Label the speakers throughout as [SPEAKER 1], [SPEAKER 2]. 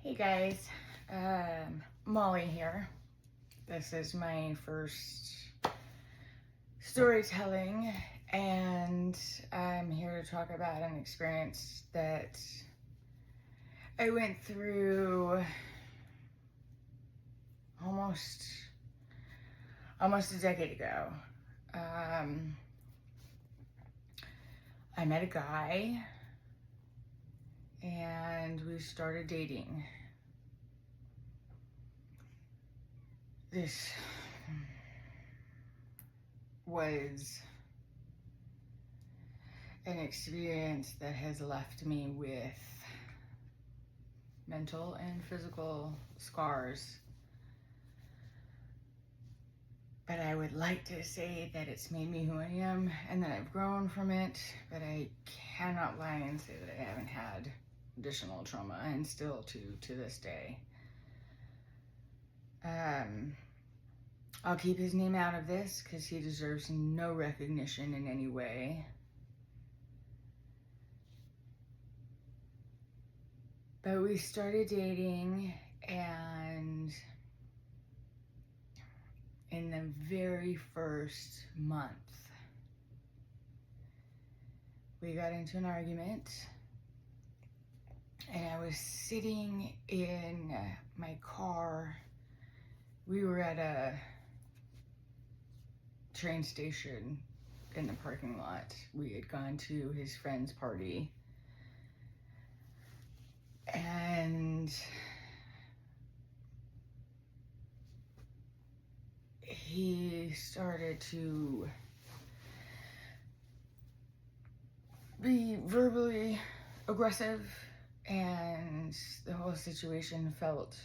[SPEAKER 1] Hey guys, Molly here. This is my first storytelling, and I'm here to talk about an experience that I went through almost a decade ago. I met a guy and we started dating. This was an experience that has left me with mental and physical scars. But I would like to say that it's made me who I am and that I've grown from it, but I cannot lie and say that I haven't had additional trauma, and still to this day. I'll keep his name out of this because he deserves no recognition in any way. But we started dating, and in the very first month, we got into an argument, and I was sitting in my car. We were at a train station in the parking lot. We had gone to his friend's party, and he started to be verbally aggressive, and the whole situation felt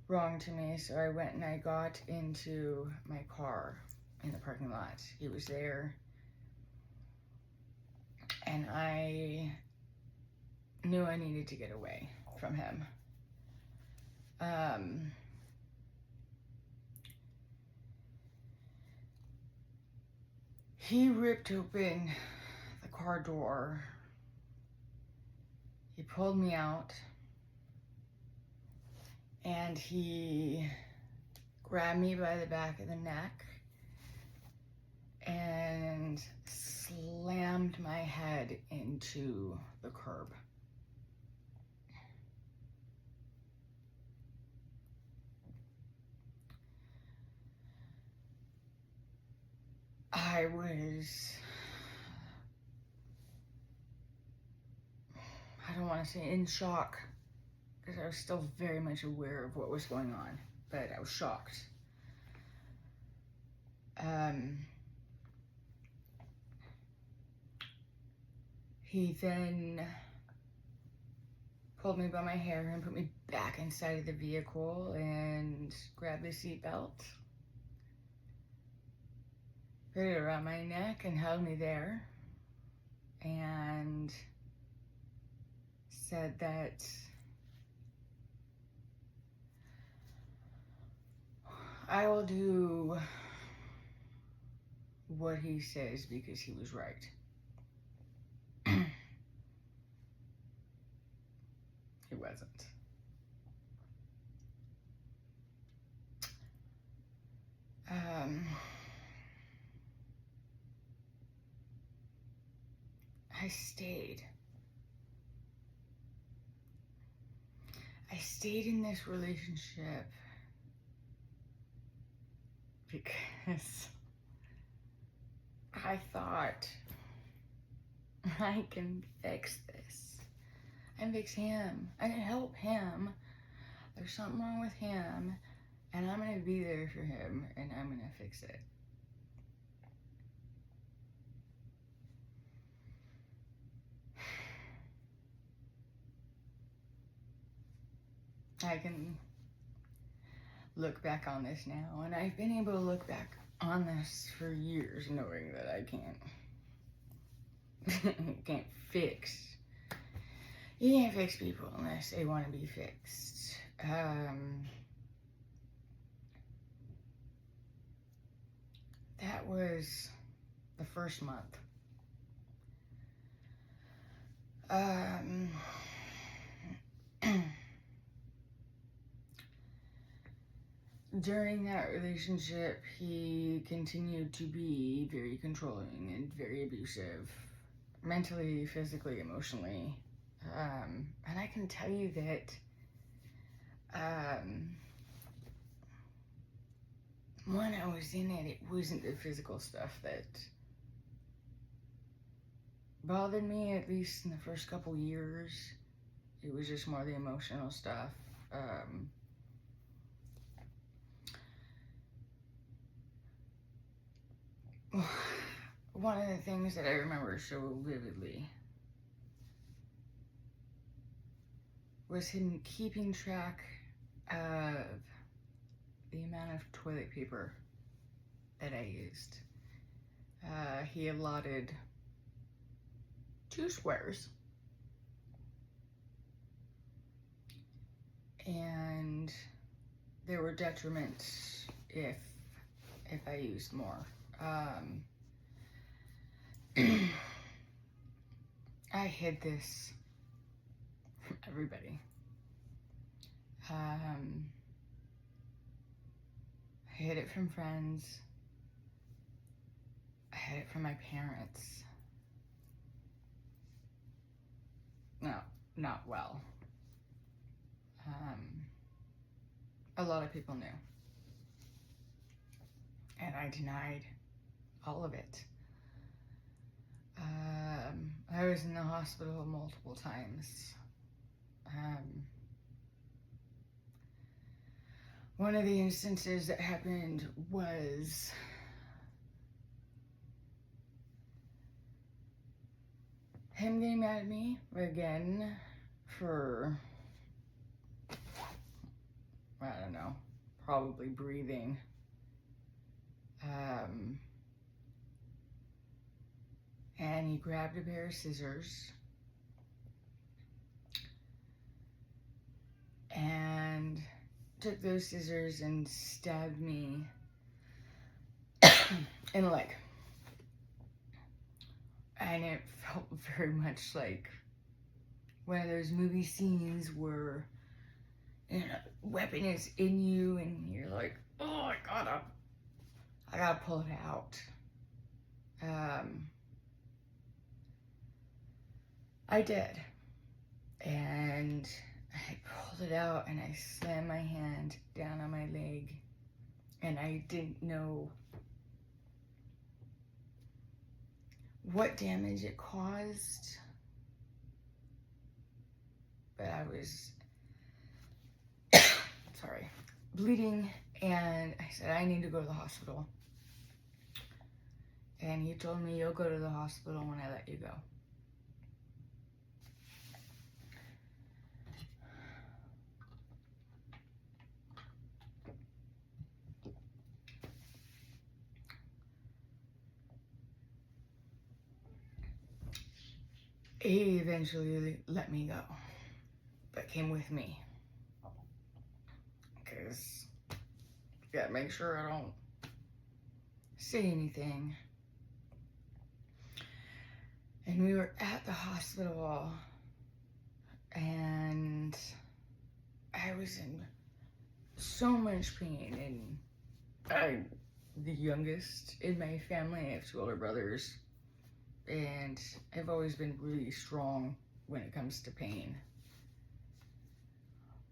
[SPEAKER 1] wrong to me. So I went and I got into my car in the parking lot. He was there, and I knew I needed to get away from him. He ripped open the car door. He pulled me out, and he grabbed me by the back of the neck and slammed my head into the curb. I don't want to say in shock, because I was still very much aware of what was going on, but I was shocked. He then pulled me by my hair and put me back inside of the vehicle and grabbed the seatbelt, put it around my neck and held me there, and said that I will do what he says because he was right. He wasn't. I stayed. I stayed in this relationship because I thought, I can fix this. I can fix him. I can help him. There's something wrong with him, and I'm gonna be there for him, and I'm gonna fix it. I can look back on this now, and I've been able to look back on this for years, knowing that I can't fix. You can't fix people unless they want to be fixed. That was the first month. during that relationship, he continued to be very controlling and very abusive, mentally, physically, emotionally. And I can tell you that when I was in it, it wasn't the physical stuff that bothered me, at least in the first couple years. It was just more the emotional stuff. One of the things that I remember so vividly was him keeping track of the amount of toilet paper that I used. He allotted 2 squares, and there were detriments if I used more. I hid this from everybody. I hid it from friends. I hid it from my parents. No, not well. A lot of people knew. And I denied all of it. I was in the hospital multiple times. One of the instances that happened was him getting mad at me again for, I don't know, probably breathing. And he grabbed a pair of scissors and took those scissors and stabbed me in the leg. And it felt very much like one of those movie scenes where, you know, weapon is in you and you're like, oh, I gotta pull it out. I did. And I pulled it out and I slammed my hand down on my leg, and I didn't know what damage it caused, but I was sorry, bleeding, and I said, I need to go to the hospital. And he told me, you'll go to the hospital when I let you go. He eventually let me go, but came with me. Because you gotta make sure I don't say anything. And we were at the hospital, and I was in so much pain, and I'm the youngest in my family. I have 2 older brothers, and I've always been really strong when it comes to pain.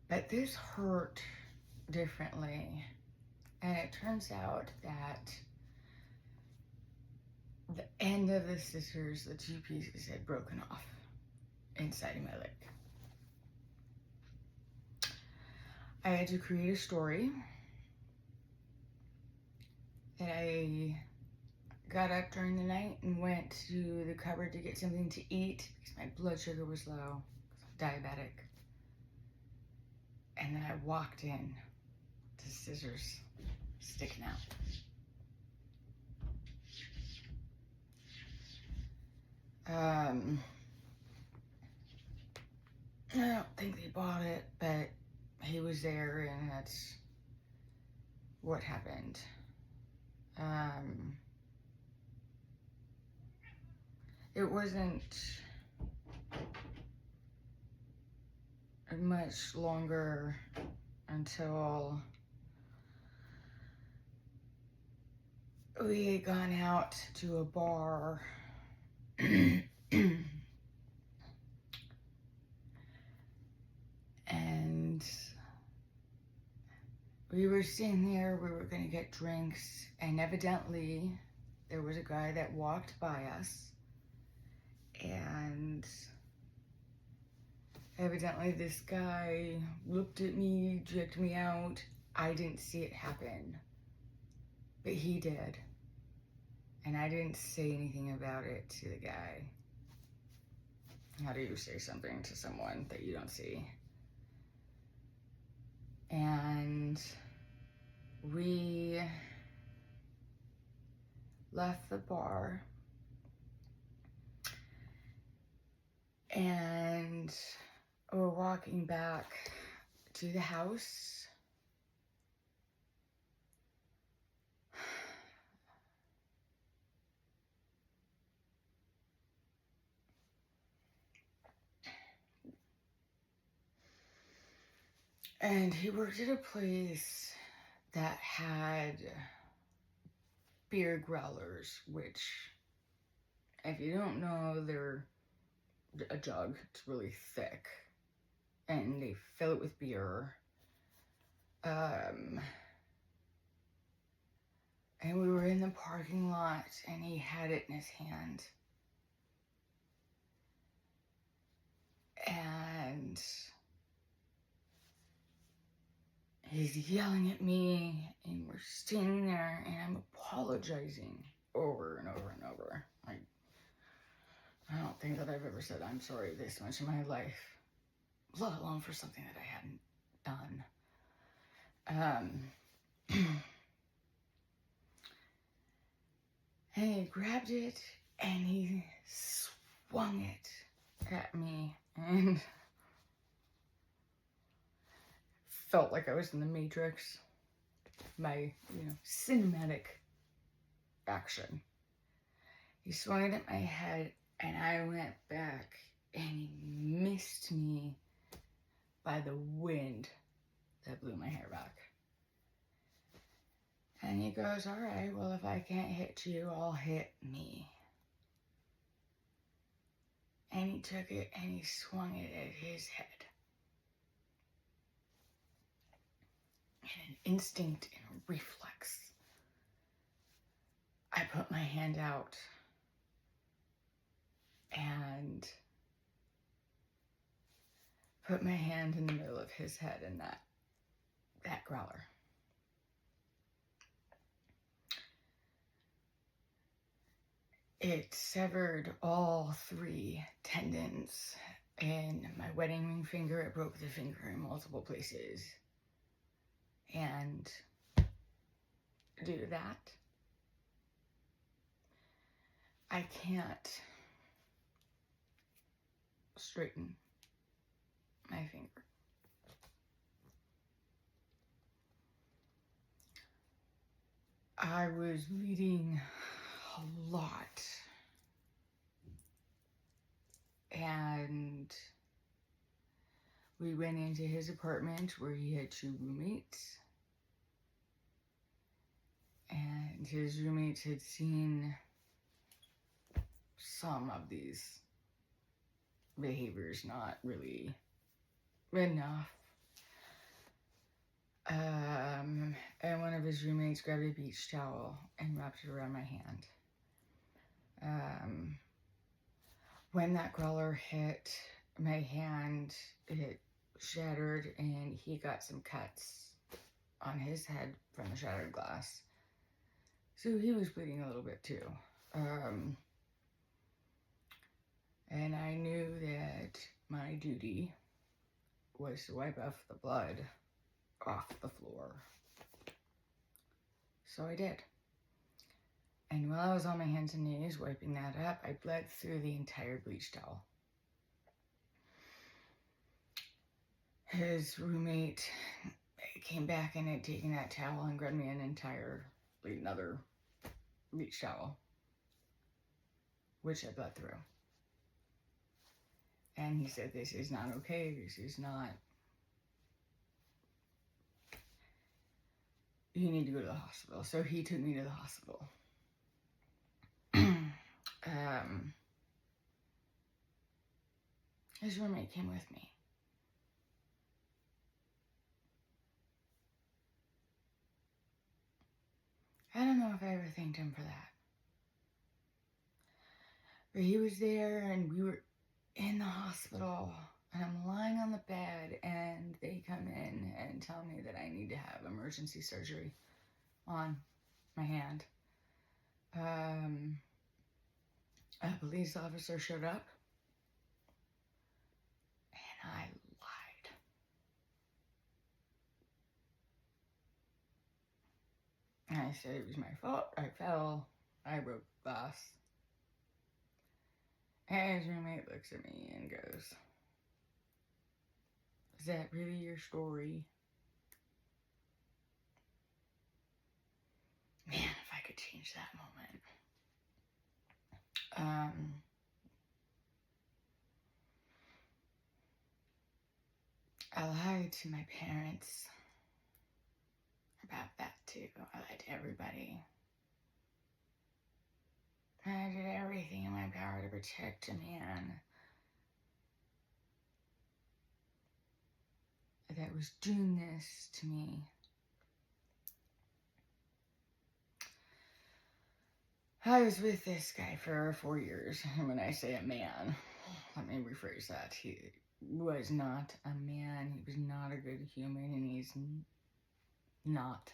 [SPEAKER 1] But this hurt differently, and it turns out that the end of the scissors, the 2 pieces, had broken off inside of my leg. I had to create a story that I got up during the night and went to the cupboard to get something to eat because my blood sugar was low, because I'm diabetic. And then I walked in to scissors sticking out. I don't think they bought it, but he was there, and that's what happened. It wasn't much longer until we had gone out to a bar. And we were sitting there, we were gonna get drinks, and evidently there was a guy that walked by us, and evidently this guy looked at me, checked me out. I didn't see it happen, but he did. And I didn't say anything about it to the guy. How do you say something to someone that you don't see? And we left the bar, and we're walking back to the house. And he worked at a place that had beer growlers, which, if you don't know, they're a jug. It's really thick, and they fill it with beer. And we were in the parking lot, and he had it in his hand. And he's yelling at me, and we're standing there, and I'm apologizing over and over and over. I don't think that I've ever said I'm sorry this much in my life, let alone for something that I hadn't done. And he grabbed it, and he swung it at me, and felt like I was in the Matrix. My, cinematic action. He swung it at my head, and I went back, and he missed me by the wind that blew my hair back. And he goes, all right, well, if I can't hit you, I'll hit me. And he took it, and he swung it at his head. In an instinct and a reflex, I put my hand out and put my hand in the middle of his head in that growler. It severed all 3 tendons in my wedding ring finger. It broke the finger in multiple places. And due to that, I can't straighten my finger. I was bleeding a lot, and we went into his apartment where he had 2 roommates, and his roommates had seen some of these behaviors, not really enough. And one of his roommates grabbed a beach towel and wrapped it around my hand. When that growler hit my hand, it shattered, and he got some cuts on his head from the shattered glass. So he was bleeding a little bit too. And I knew that my duty was to wipe off the blood off the floor. So I did. And while I was on my hands and knees wiping that up, I bled through the entire bleach towel. His roommate came back and had taken that towel and grabbed me another bleach towel, which I bled through. And he said, this is not okay, this is not, you need to go to the hospital. So he took me to the hospital. his roommate came with me. I don't know if I ever thanked him for that. But he was there and we were in the hospital and I'm lying on the bed and they come in and tell me that I need to have emergency surgery on my hand. A police officer showed up and I lied. And I said it was my fault. I fell. I broke glass. And his roommate looks at me and goes, "Is that really your story?" Man, if I could change that moment. I lied to my parents about that too. I lied to everybody. I did everything in my power to protect a man that was doing this to me. I was with this guy for 4 years, and when I say a man, let me rephrase that. He was not a man. He was not a good human, and he's not.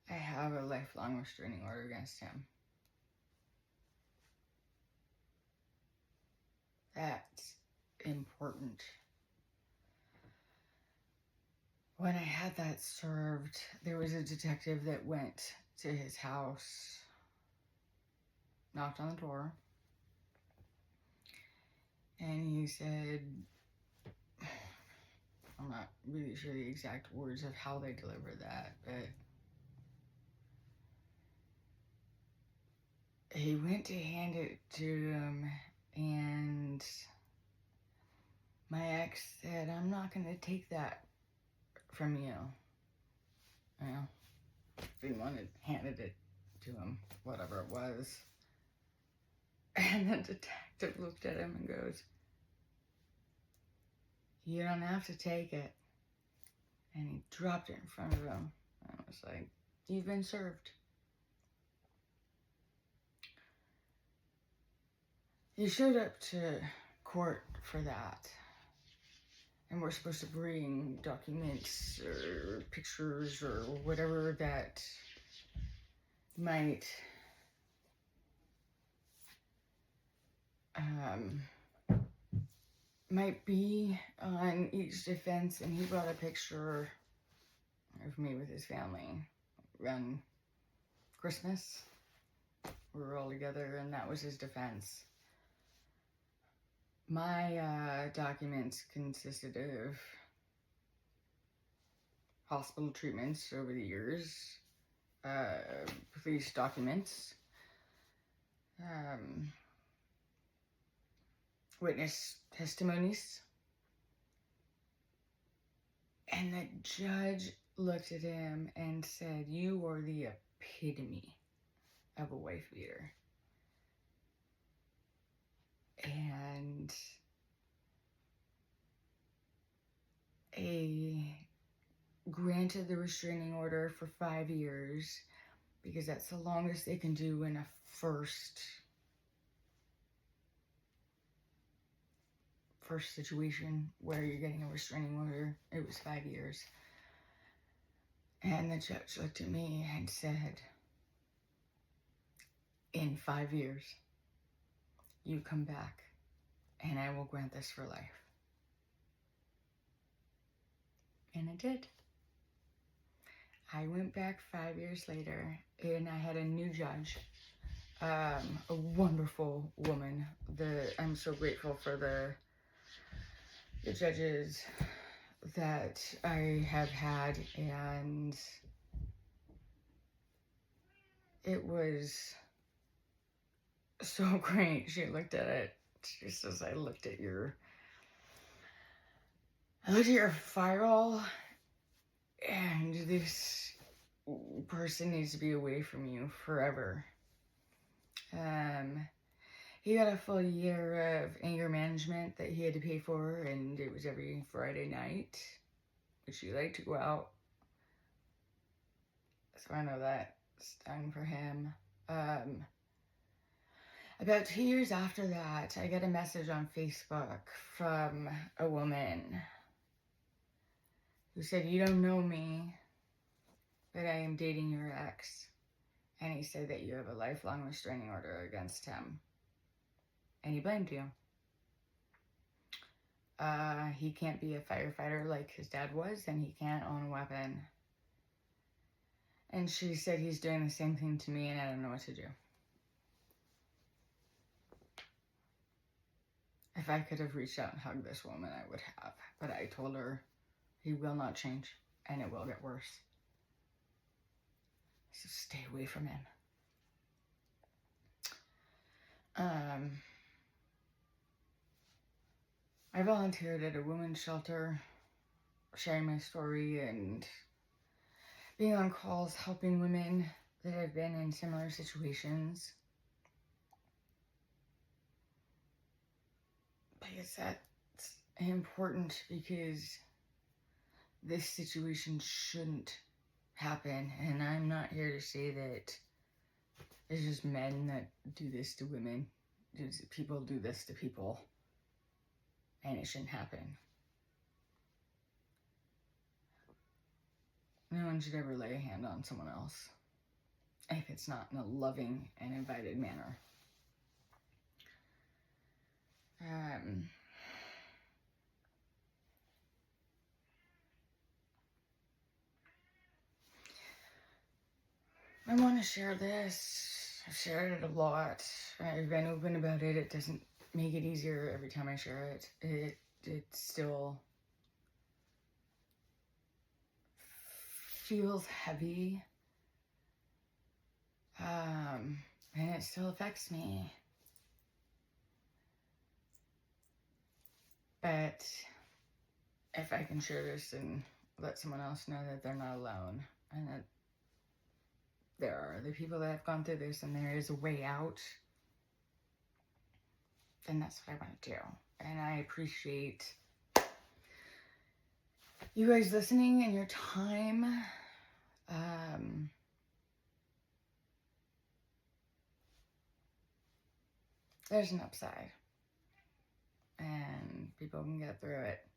[SPEAKER 1] I have a lifelong restraining order against him. That's important. When I had that served, there was a detective that went to his house, knocked on the door, and he said, I'm not really sure the exact words of how they delivered that, but he went to hand it to him, and my ex said, "I'm not going to take that from you." Well, didn't want to handed it to him, whatever it was. And the detective looked at him and goes, "You don't have to take it." And he dropped it in front of him. And I was like, "You've been served." He showed up to court for that. And we're supposed to bring documents or pictures or whatever that might be on each defense. And he brought a picture of me with his family around Christmas. We were all together, and that was his defense. My documents consisted of hospital treatments over the years, police documents, witness testimonies, and the judge looked at him and said, "You are the epitome of a wife beater." And granted the restraining order for 5 years because that's the longest they can do in a first situation where you're getting a restraining order. It was 5 years. And the judge looked at me and said, "In 5 years, you come back and I will grant this for life." And I did. I went back 5 years later and I had a new judge, a wonderful woman. I'm so grateful for the judges that I have had, and it was so great. She looked at it. She says, I looked at your file, and this person needs to be away from you forever. He got a full year of anger management that he had to pay for, and it was every Friday night, which he liked to go out. So I know that stung for him. About 2 years after that, I got a message on Facebook from a woman who said, "You don't know me, but I am dating your ex." And he said that you have a lifelong restraining order against him. And he blamed you. He can't be a firefighter like his dad was, and he can't own a weapon. And she said he's doing the same thing to me, and I don't know what to do. If I could have reached out and hugged this woman, I would have. But I told her he will not change, and it will get worse. So stay away from him. I volunteered at a women's shelter, sharing my story and being on calls, helping women that have been in similar situations. Because that's important, because this situation shouldn't happen. And I'm not here to say that it's just men that do this to women. People do this to people. And it shouldn't happen. No one should ever lay a hand on someone else if it's not in a loving and invited manner. I want to share this. I've shared it a lot. I've been open about it. It doesn't make it easier every time I share it. It still feels heavy. And it still affects me. But if I can share this and let someone else know that they're not alone, and that there are other people that have gone through this and there is a way out, then that's what I want to do. And I appreciate you guys listening and your time. There's an upside, and people can get through it.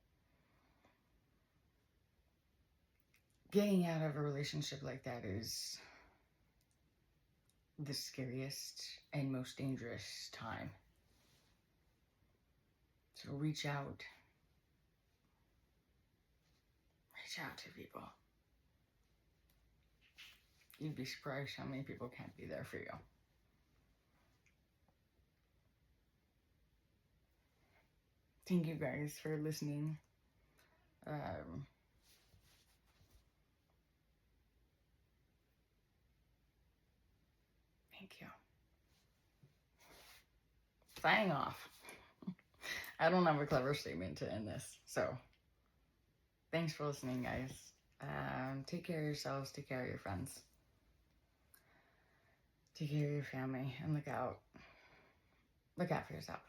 [SPEAKER 1] Getting out of a relationship like that is the scariest and most dangerous time. So reach out. Reach out to people. You'd be surprised how many people can't be there for you. Thank you guys for listening. Thank you. Signing off. I don't have a clever statement to end this, so thanks for listening, guys. Take care of yourselves, take care of your friends, take care of your family, and look out for yourself.